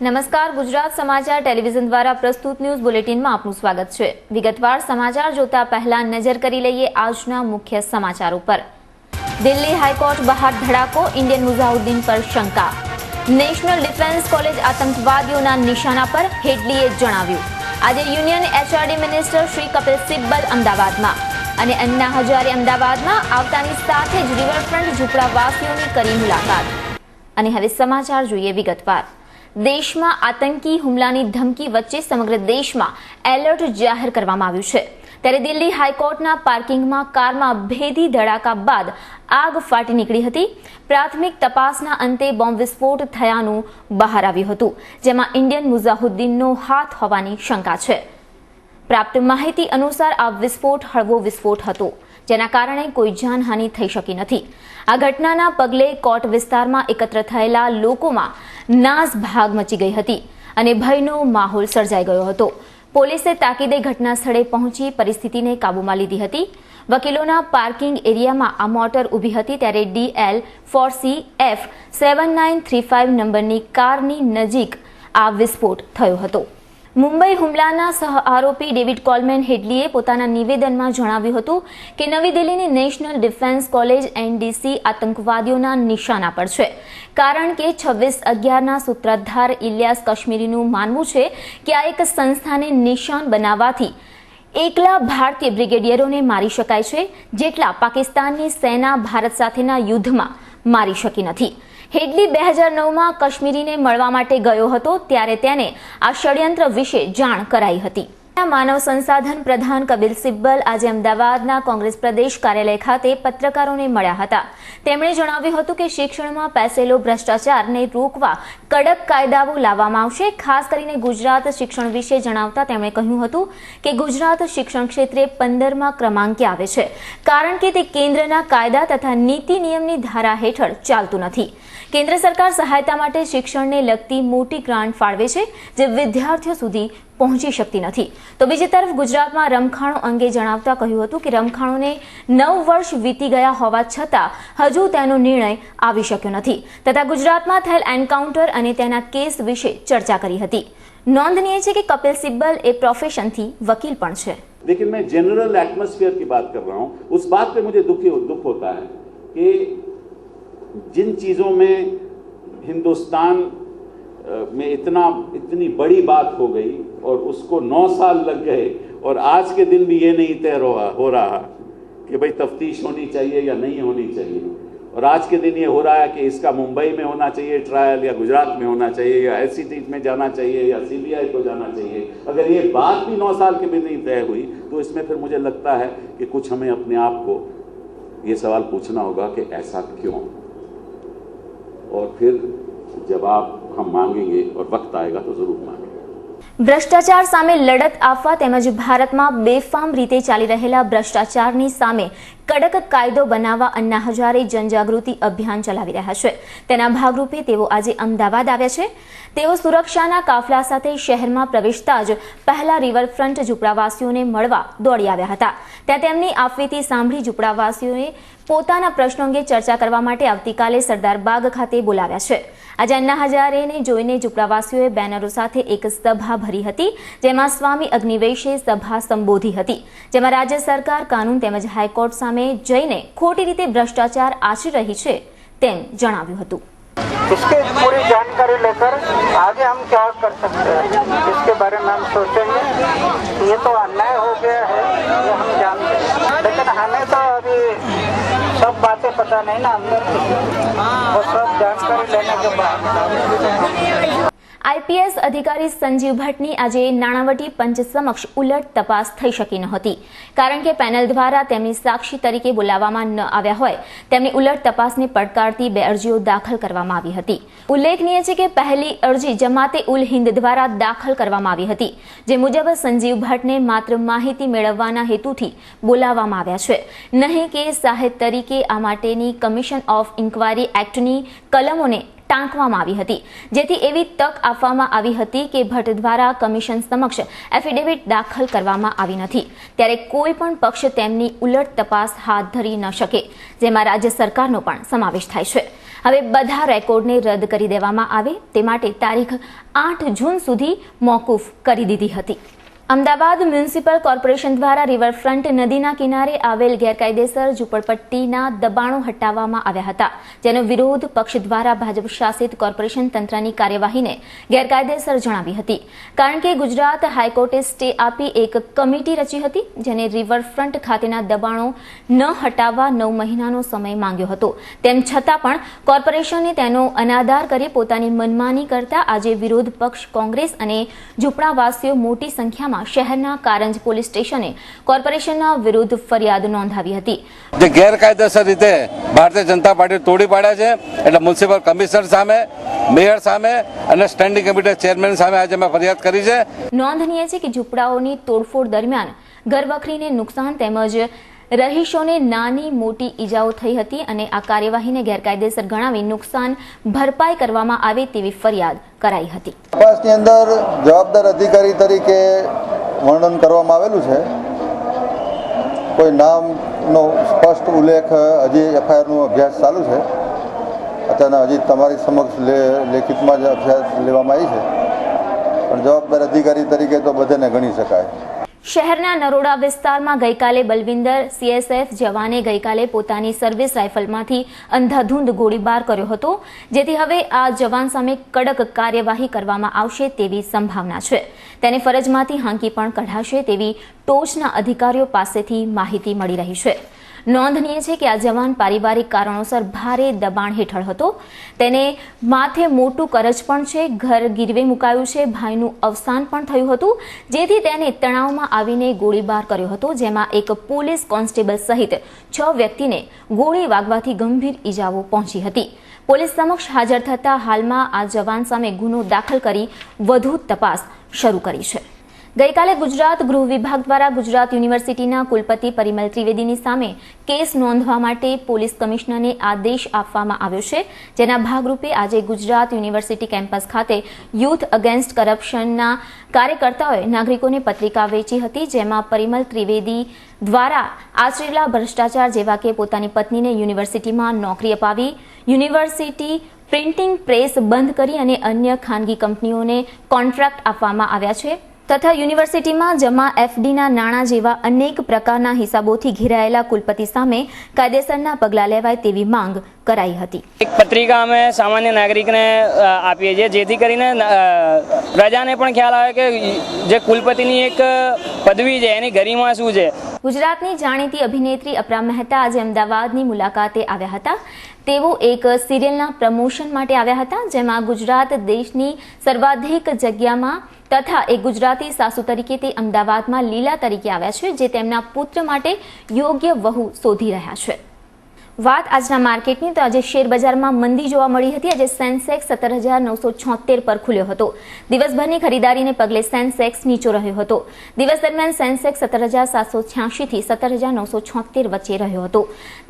નમસ્કાર, ગુજરાત સમાચાર ટેલિવિઝન દ્વારા પ્રસ્તુત ન્યૂઝ બુલેટિનમાં આપનું સ્વાગત છે। વિગતવાર સમાચાર જોતા પહેલા નજર કરી લઈએ આજના મુખ્ય સમાચાર ઉપર। દિલ્હી હાઈકોર્ટ બહાર ધડાકો, ઇન્ડિયન મુઝાહુદ્દીન પર શંકા। નેશનલ ડિફેન્સ કોલેજ આતંકવાદીઓના નિશાના પર, હેડલીએ જણાવ્યું। આજે union HRD minister Shri Kapil Sibal અમદાવાદમાં અને અન્ના હજારે અમદાવાદમાં આવતાની સાથે જ રિવરફ્રન્ટ ઝૂંપડાવાસીઓની કરી મુલાકાત। અને હવે સમાચાર જોઈએ વિગતવાર। દેશમાં આતંકી હુમલાની ધમકી વચ્ચે સમગ્ર દેશમાં એલર્ટ જાહેર કરવામાં આવ્યું છે। ત્યારે દિલ્હી હાઈકોર્ટના પાર્કિંગમાં કારમાં ભેદી ધડાકા બાદ આગ ફાટી નીકળી હતી। પ્રાથમિક તપાસના અંતે બોમ્બ વિસ્ફોટ થયાનું બહાર આવ્યું હતું, જેમાં ઇન્ડિયન મુઝાહુદ્દીનનો હાથ હોવાની શંકા છે। પ્રાપ્ત માહિતી અનુસાર આ વિસ્ફોટ હળવો વિસ્ફોટ હતો, જેના કારણે કોઈ જાનહાનિ થઈ શકી નથી। આ ઘટનાના પગલે કોર્ટ વિસ્તારમાં એકત્ર થયેલા લોકોમાં નાસભાગ મચી ગઈ હતી અને ભયનો માહોલ સર્જાઈ ગયો હતો। પોલીસે તાકીદે ઘટના સ્થળે પહોંચી પરિસ્થિતિને કાબૂમાં લીધી હતી। વકીલોના પાર્કિંગ એરિયામાં આ મોટર ઊભી હતી, ત્યારે DL4CF 7935 નંબરની કારની નજીક આ વિસ્ફોટ થયો હતો। મુંબઈ હુમલાના સહ આરોપી ડેવિડ કોલમેન હેડલીએ પોતાના નિવેદનમાં જણાવ્યું હતું કે નવી દિલ્હીની નેશનલ ડિફેન્સ કોલેજ NDC આતંકવાદીઓના નિશાના પર છે, કારણ કે 26/11ના સૂત્રધાર ઇલિયાસ કાશ્મીરીનું માનવું છે કે આ એક સંસ્થાને નિશાન બનાવવાથી એકલા ભારતીય બ્રિગેડિયરોને મારી શકાય છે, જેટલા પાકિસ્તાનની સેના ભારત સાથેના યુદ્ધમાં મારી શકી નથી। હેડલી 2009માં કાશ્મીરીને મળવા માટે ગયો હતો, ત્યારે તેને આ ષડયંત્ર વિશે જાણ કરાઈ હતી। માનવ સંસાધન પ્રધાન કપિલ સિબ્બલ આજે અમદાવાદના કોંગ્રેસ પ્રદેશ કાર્યાલય ખાતે પત્રકારોને મળ્યા હતા। તેમણે જણાવ્યું હતું કે શિક્ષણમાં પેસેલો ભ્રષ્ટાચારને રોકવા કડક કાયદાઓ લાવવામાં આવશે। ખાસ કરીને ગુજરાત શિક્ષણ વિશે જણાવતા તેમણે કહ્યું હતું કે ગુજરાત શિક્ષણ ક્ષેત્રે 15મા ક્રમાંકે આવે છે, કારણ કે તે કેન્દ્રના કાયદા તથા નીતિ નિયમની ધારા હેઠળ ચાલતું નથી। કેન્દ્ર સરકાર સહાયતા માટે શિક્ષણને લગતી મોટી ગ્રાન્ટ ફાળવે છે, જે વિદ્યાર્થીઓ સુધી પહોંચી શકતી નથી। તો બીજી તરફ ગુજરાતમાં રમખાણો અંગે જણાવતા કહ્યું હતું કે રમખાણોને 9 વર્ષ વીતી ગયા હોવા છતાં હજુ તેનો નિર્ણય આવી શક્યો નથી, તથા ગુજરાતમાં થયેલ એન્કાઉન્ટર અને તેના કેસ વિશે ચર્ચા કરી હતી। નોંધનીય છે કે કપિલ સિબ્બલ એ પ્રોફેશનથી વકીલ પણ છે। लेकिन मैं जनरल एटमॉस्फेयर की बात कर रहा हूं, उस बात पे मुझे दुख होता है कि जिन चीज़ों में हिंदुस्तान में इतनी बड़ी बात हो गई और उसको 9 साल लग गए और आज के दिन भी ये नहीं तय हो रहा कि भाई तफ्तीश होनी चाहिए या नहीं होनी चाहिए, और आज के दिन ये हो रहा है कि इसका मुंबई में होना चाहिए ट्रायल या गुजरात में होना चाहिए या LCT में जाना चाहिए या CBI को जाना चाहिए। अगर ये बात भी 9 साल के भी नहीं तय हुई तो इसमें फिर मुझे लगता है कि कुछ हमें अपने आप को ये सवाल पूछना होगा कि ऐसा क्यों, और फिर जवाब हम मांगेंगे और वक्त आएगा तो जरूर मांगेंगे। ભ્રષ્ટાચાર સામે લડત આપવા તેમજ ભારતમાં બેફામ રીતે ચાલી રહેલા ભ્રષ્ટાચારની સામે કડક કાયદો બનાવવા અન્ના હજારે જનજાગૃતિ અભિયાન ચલાવી રહ્યા છે। તેના ભાગરૂપે તેઓ આજે અમદાવાદ આવ્યા છે। તેઓ સુરક્ષાના કાફલા સાથે શહેરમાં પ્રવેશતા જ પહેલા રિવરફ્રન્ટ ઝૂંપડાવાસીઓને મળવા દોડી આવ્યા હતા। ત્યાં તેમની આપવીતી સાંભળી ઝૂંપડાવાસીઓએ પોતાના પ્રશ્નો અંગે ચર્ચા કરવા માટે આવતીકાલે સરદાર બાગ ખાતે બોલાવ્યા છે। આજે અન્ના હજારેને જોઈને ઝૂંપડાવાસીઓએ બેનરો સાથે એક સભા ભરી હતી, જેમાં સ્વામી અગ્નિવેશે સભા સંબોધી હતી, જેમાં રાજ્ય સરકાર કાનૂન તેમજ હાઈકોર્ટ સામે જઈને ખોટી રીતે ભ્રષ્ટાચાર આચરી રહી છે તેમ જણાવ્યું હતું। इसके पूरी जानकारी लेकर आगे हम क्या कर सकते हैं, इसके बारे में हम सोचेंगे। ये तो अन्याय हो गया है, ये हम जानते हैं, लेकिन हमें तो अभी सब बातें पता नहीं ना अंदर की, वो सब जानकारी लेने के बाद। IPS અધિકારી સંજીવ ભટ્ટની આજે નાણાવટી પંચ સમક્ષ ઉલટ તપાસ થઈ શકી નહોતી, કારણ કે પેનલ દ્વારા તેમની સાક્ષી તરીકે બોલાવવામાં ન આવ્યા હોય તેમની ઉલટ તપાસને પડકારતી 2 અરજીઓ દાખલ કરવામાં આવી હતી। ઉલ્લેખનીય છે કે પહેલી અરજી જમાતે ઉલ હિન્દ દ્વારા દાખલ કરવામાં આવી હતી, જે મુજબ સંજીવ ભટ્ટને માત્ર માહિતી મેળવવાના હેતુથી બોલાવવામાં આવ્યા છે, નહીં કે સાહેબ તરીકે। આ માટેની કમિશન ઓફ ઇન્ક્વાયરી એક્ટની કલમોને ટાંકવામાં આવી હતી, જેથી એવી તક આપવામાં આવી હતી કે ભટ્ટ દ્વારા કમિશન સમક્ષ એફિડેવિટ દાખલ કરવામાં આવી નથી, ત્યારે કોઈ પણ પક્ષ તેમની ઉલટ તપાસ હાથ ધરી ન શકે, જેમાં રાજ્ય સરકારનો પણ સમાવેશ થાય છે. હવે બધા રેકોર્ડને રદ કરી દેવામાં આવે તે માટે તારીખ 8 જૂન સુધી મોકૂફ કરી દીધી હતી. અમદાવાદ મ્યુનિસિપલ કોર્પોરેશન દ્વારા રિવરફ્રન્ટ નદીના કિનારે આવેલ ગેરકાયદેસર ઝૂંપડપટ્ટીના દબાણો હટાવવામાં આવ્યા હતા, જેનો વિરોધ પક્ષ દ્વારા ભાજપ શાસિત કોર્પોરેશન તંત્રની કાર્યવાહીને ગેરકાયદેસર જણાવી હતી, કારણ કે ગુજરાત હાઈકોર્ટે સ્ટે આપી એક કમિટી રચી હતી, જેને રિવરફ્રન્ટ ખાતેના દબાણો ન હટાવવા 9 મહિનાનો સમય માંગ્યો હતો. તેમ છતાં પણ કોર્પોરેશને તેનો અનાદર કરી પોતાની મનમાની કરતા આજે વિરોધ પક્ષ કોંગ્રેસ અને ઝૂંપડાવાસીઓ મોટી સંખ્યામાં શહેરના કારંજ પોલીસ સ્ટેશને કોર્પોરેશનના વિરુદ્ધ ફરિયાદ નોંધાવી હતી. જે ગેરકાયદેસર રીતે ભારતીય જનતા પાર્ટી તોડી પાડ્યા છે, એટલે મ્યુનિસિપલ કમિશનર સામે, મેયર સામે અને સ્ટેન્ડિંગ કમિટી ચેરમેન સામે આજે મેં ફરિયાદ કરી છે. નોંધનીય છે કે ઝૂંપડાઓની તોડફોડ દરમિયાન ઘરવખરીને નુકસાન તેમજ રહીશોને નાની મોટી ઈજાઓ થઈ હતી અને આ કાર્યવાહીને ગેરકાયદેસર ગણાવી નુકસાન ભરપાઈ કરવામાં આવે તેવી ફરિયાદ કરાઈ હતી. તપાસની અંદર જવાબદાર અધિકારી તરીકે વર્ણન કરવામાં આવેલું છે. કોઈ નામનો સ્પષ્ટ ઉલ્લેખ હજી એફઆઈઆરનો અભ્યાસ ચાલુ છે. અત્યારે હજી તમારી સમક્ષ લેખિતમાં જ અભ્યાસ લેવામાં આવી છે, પણ જવાબદાર અધિકારી તરીકે તો બધાને ગણી શકાય. શહેરના નરોડા વિસ્તારમાં ગઈકાલે બલવિંદર સીએસએફ જવાને ગઈકાલે પોતાની સર્વિસ રાઇફલમાંથી અંધાધૂંધ ગોળીબાર કર્યો હતો, જેથી હવે આ જવાન સામે કડક કાર્યવાહી કરવામાં આવશે તેવી સંભાવના છે. તેને ફરજમાંથી હાંકી પણ કઢાશે તેવી ટોચના અધિકારીઓ પાસેથી માહિતી મળી રહી છે. નોંધનીય છે કે આ જવાન પારિવારિક કારણોસર ભારે દબાણ હેઠળ હતો. તેને માથે મોટું કરજ પણ છે, ઘર ગીરવે મુકાયું છે, ભાઈનું અવસાન પણ થયું હતું, જેથી તેને તણાવમાં આવીને ગોળીબાર કર્યો હતો, જેમાં એક પોલીસ કોન્સ્ટેબલ સહિત 6 વ્યક્તિને ગોળી વાગવાથી ગંભીર ઈજાઓ પહોંચી હતી. પોલીસ સમક્ષ હાજર થતા હાલમાં આ જવાન સામે ગુનો દાખલ કરી વધુ તપાસ શરૂ કરી છે. ગઈકાલે ગુજરાત ગૃહ વિભાગ દ્વારા ગુજરાત યુનિવર્સિટીના કુલપતિ પરિમલ ત્રિવેદીની સામે કેસ નોંધવા માટે પોલીસ કમિશનરને આદેશ આપવામાં આવ્યો છે, જેના ભાગરૂપે આજે ગુજરાત યુનિવર્સિટી કેમ્પસ ખાતે યુથ અગેન્સ્ટ કરપ્શનના કાર્યકર્તાઓએ નાગરિકોને પત્રિકા વેચી હતી, જેમાં પરિમલ ત્રિવેદી દ્વારા આચરેલા ભ્રષ્ટાચાર જેવા કે પોતાની પત્નીને યુનિવર્સિટીમાં નોકરી અપાવી, યુનિવર્સિટી પ્રિન્ટિંગ પ્રેસ બંધ કરી અને અન્ય ખાનગી કંપનીઓને કોન્ટ્રાક્ટ આપવામાં આવ્યા છે તથા યુનિવર્સિટીમાં જમા એફડીના નાણાં જેવા અનેક પ્રકારના હિસાબોથી ઘેરાયેલા કુલપતિ સામે કાયદેસરના પગલાં લેવાય તેવી માંગ કરાઈ હતી. એક પત્રિકા અમે સામાન્ય નાગરિકને આપીએ છીએ, જેથી કરીને પ્રજાને પણ ખ્યાલ આવે કે જે કુલપતિની એક પદવી છે એની ગરિમા શું છે. ગુજરાતની જાણીતી અભિનેત્રી અપરા મહેતા આજે અમદાવાદની મુલાકાતે આવ્યા હતા. તેઓ એક સિરિયલના પ્રમોશન માટે આવ્યા હતા, જેમાં ગુજરાત દેશની સર્વાધિક જગ્યામાં તથા એક ગુજરાતી સાસુ તરીકે તે અમદાવાદમાં લીલા તરીકે આવ્યા છે, જે તેમના પુત્ર માટે યોગ્ય વહુ શોધી રહ્યા છે. વાત આજના માર્કેટની, તો આજે શેર બજારમાં મંદી જોવા મળી હતી. આજે સેન્સેક્સ 17,976 પર ખુલ્યો હતો. દિવસભરની ખરીદારીને પગલે સેન્સેક્સ નીચો રહ્યો હતો. દિવસ દરમિયાન સેન્સેક્સ 17,786 થી 17,976 વચ્ચે રહ્યો હતો.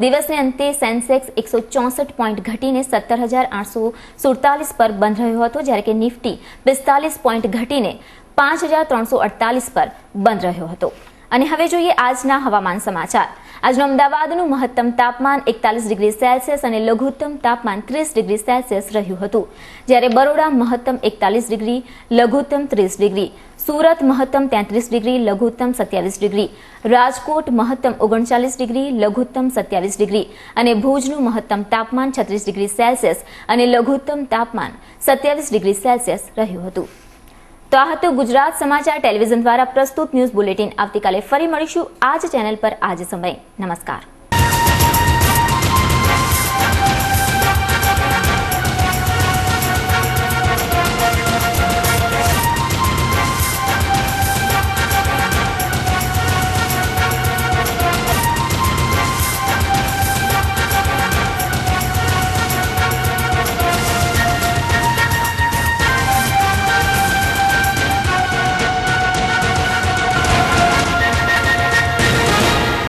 દિવસને અંતે સેન્સેક્સ 164 પોઈન્ટ ઘટીને 17,847 પર બંધ રહ્યો હતો, જ્યારે કે નિફ્ટી 45 પોઈન્ટ ઘટીને 5,348 પર બંધ રહ્યો હતો. અને હવે જોઈએ આજના હવામાન સમાચાર. આજનું અમદાવાદનું મહત્તમ તાપમાન 41 ડિગ્રી સેલ્સિયસ અને લઘુત્તમ તાપમાન 30 ડિગ્રી સેલ્સિયસ રહ્યું હતું, જ્યારે બરોડા મહત્તમ 41 ડિગ્રી, લઘુત્તમ 30 ડિગ્રી, સુરત મહત્તમ 33 ડિગ્રી, લઘુત્તમ 27 ડિગ્રી, રાજકોટ મહત્તમ 39 ડિગ્રી, લઘુત્તમ 27 ડિગ્રી અને ભુજનું મહત્તમ તાપમાન 36 ડિગ્રી સેલ્સિયસ અને લઘુત્તમ તાપમાન 27 ડિગ્રી સેલ્સિયસ રહ્યું હતું. તો આ હતું ગુજરાત સમાચાર ટેલિવિઝન દ્વારા પ્રસ્તુત ન્યૂઝ બુલેટિન. આવતીકાલે ફરી મળીશું આ જ ચેનલ પર આ જ સમયે. નમસ્કાર.